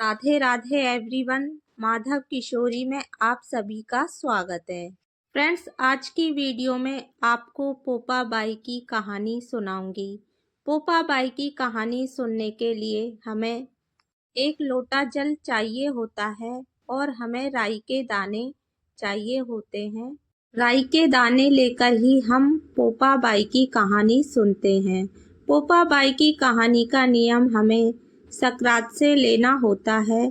Radhe Radhe everyone. Madhav किशोरी में आप सभी का स्वागत है। फ्रेंड्स, आज की वीडियो में आपको पोपा बाई की कहानी सुनाऊंगी। पोपा बाई की कहानी सुनने के लिए हमें एक लोटा जल चाहिए होता है और हमें राई के दाने चाहिए होते हैं। राई के दाने लेकर ही हम पोपा बाई की कहानी सुनते हैं। पोपा बाई की कहानी का नियम हमें संक्रांत से लेना होता है।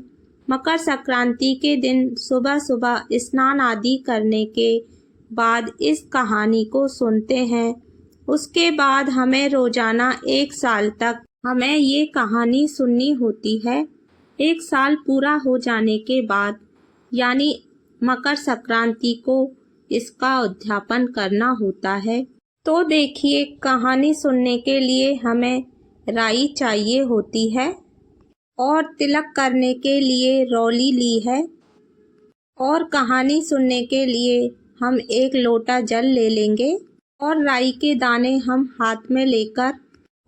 मकर संक्रांति के दिन सुबह सुबह स्नान आदि करने के बाद इस कहानी को सुनते हैं। उसके बाद हमें रोजाना 1 साल तक हमें ये कहानी सुननी होती है। 1 साल पूरा हो जाने के बाद यानी मकर संक्रांति को इसका उद्यापन करना होता है। तो देखिए, कहानी सुनने के लिए हमें राई चाहिए होती है और तिलक करने के लिए रौली ली है और कहानी सुनने के लिए हम 1 लोटा जल ले लेंगे और राई के दाने हम हाथ में लेकर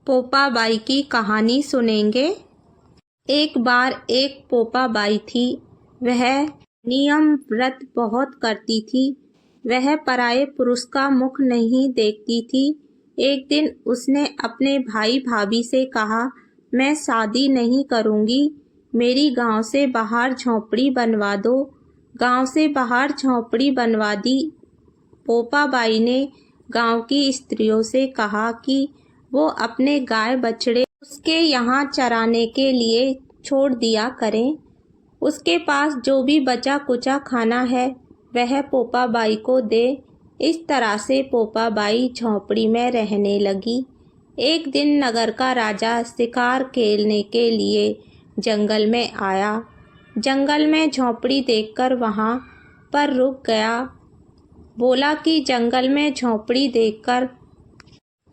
पोपा बाई की कहानी सुनेंगे। एक बार एक पोपा बाई थी। वह नियम व्रत बहुत करती थी। वह पराये पुरुष का मुख नहीं देखती थी। एक दिन उसने अपने भाई भाभी से कहा, मैं शादी नहीं करूंगी, मेरी गांव से बाहर झोंपड़ी बनवा दो। गांव से बाहर झोंपड़ी बनवा दी। पोपा बाई ने गांव की स्त्रियों से कहा कि वो अपने गाय बछड़े उसके यहाँ चराने के लिए छोड़ दिया करें। उसके पास जो भी बचा कुचा खाना है वह पोपा बाई को दे। इस तरह से पोपा बाई झोंपड़ी में रहने लगी। एक दिन नगर का राजा शिकार खेलने के लिए जंगल में आया। जंगल में झोंपड़ी देखकर वहां पर रुक गया। बोला कि जंगल में झोंपड़ी देखकर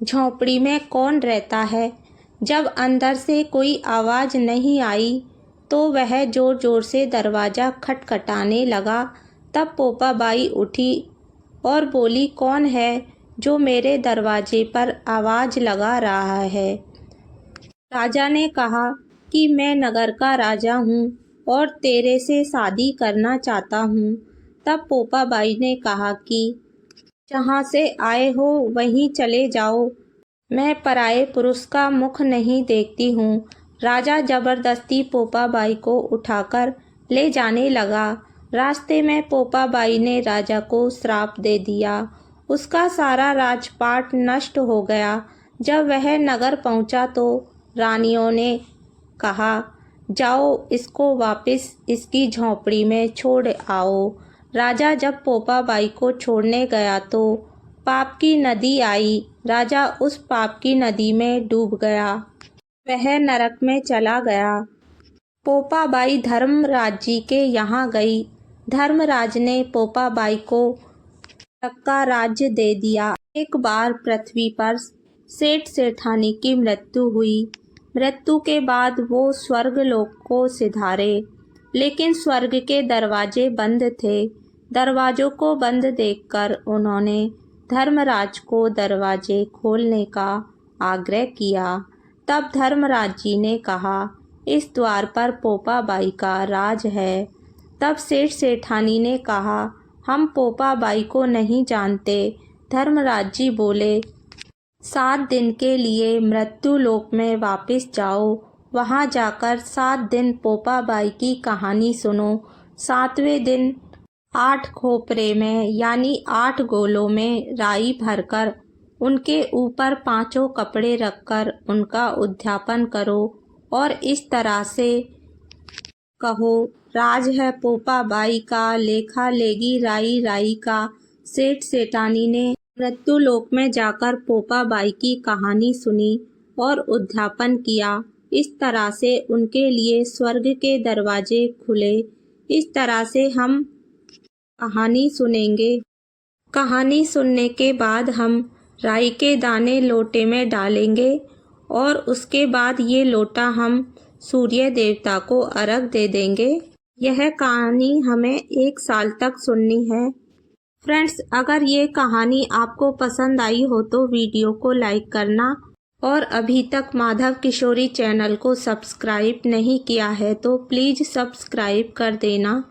झोंपड़ी में कौन रहता है। जब अंदर से कोई आवाज़ नहीं आई तो वह जोर जोर से दरवाज़ा खटखटाने लगा। तब पोपा बाई उठी और बोली, कौन है जो मेरे दरवाजे पर आवाज़ लगा रहा है। राजा ने कहा कि मैं नगर का राजा हूँ और तेरे से शादी करना चाहता हूँ। तब पोपा बाई ने कहा कि जहाँ से आए हो वहीं चले जाओ, मैं पराये पुरुष का मुख नहीं देखती हूँ। राजा जबरदस्ती पोपा बाई को उठाकर ले जाने लगा। रास्ते में पोपा बाई ने राजा को श्राप दे दिया। उसका सारा राजपाट नष्ट हो गया। जब वह नगर पहुंचा तो रानियों ने कहा, जाओ इसको वापस इसकी झोंपड़ी में छोड़ आओ। राजा जब पोपा बाई को छोड़ने गया तो पाप की नदी आई। राजा उस पाप की नदी में डूब गया। वह नरक में चला गया। पोपा बाई धर्मराज जी के यहाँ गई। धर्मराज ने पोपा बाई को नरक का राज्य दे दिया। एक बार पृथ्वी पर सेठ सेठानी की मृत्यु हुई। मृत्यु के बाद वो स्वर्ग लोक को सिधारे, लेकिन स्वर्ग के दरवाजे बंद थे। दरवाजों को बंद देखकर उन्होंने धर्मराज को दरवाजे खोलने का आग्रह किया। तब धर्मराज जी ने कहा, इस द्वार पर पोपा बाई का राज है। तब सेठ सेठानी ने कहा, हम पोपा बाई को नहीं जानते। धर्मराज जी बोले, 7 दिन के लिए मृत्यु लोक में वापस जाओ। वहां जाकर 7 दिन पोपा बाई की कहानी सुनो। 7वें दिन 8 खोपरे में यानी 8 गोलों में राई भरकर उनके ऊपर 5 कपड़े रखकर उनका उद्यापन करो और इस तरह से कहो, राज है पोपा बाई का, लेखा लेगी राई राई का। सेठ सेठानी ने मृत्यु लोक में जाकर पोपा बाई की कहानी सुनी और उद्यापन किया। इस तरह से उनके लिए स्वर्ग के दरवाजे खुले। इस तरह से हम कहानी सुनेंगे। कहानी सुनने के बाद हम राई के दाने लोटे में डालेंगे और उसके बाद ये लोटा हम सूर्य देवता को अर्घ दे देंगे। यह कहानी हमें 1 साल तक सुननी है। फ्रेंड्स, अगर ये कहानी आपको पसंद आई हो तो वीडियो को लाइक करना और अभी तक माधव किशोरी चैनल को सब्सक्राइब नहीं किया है तो प्लीज़ सब्सक्राइब कर देना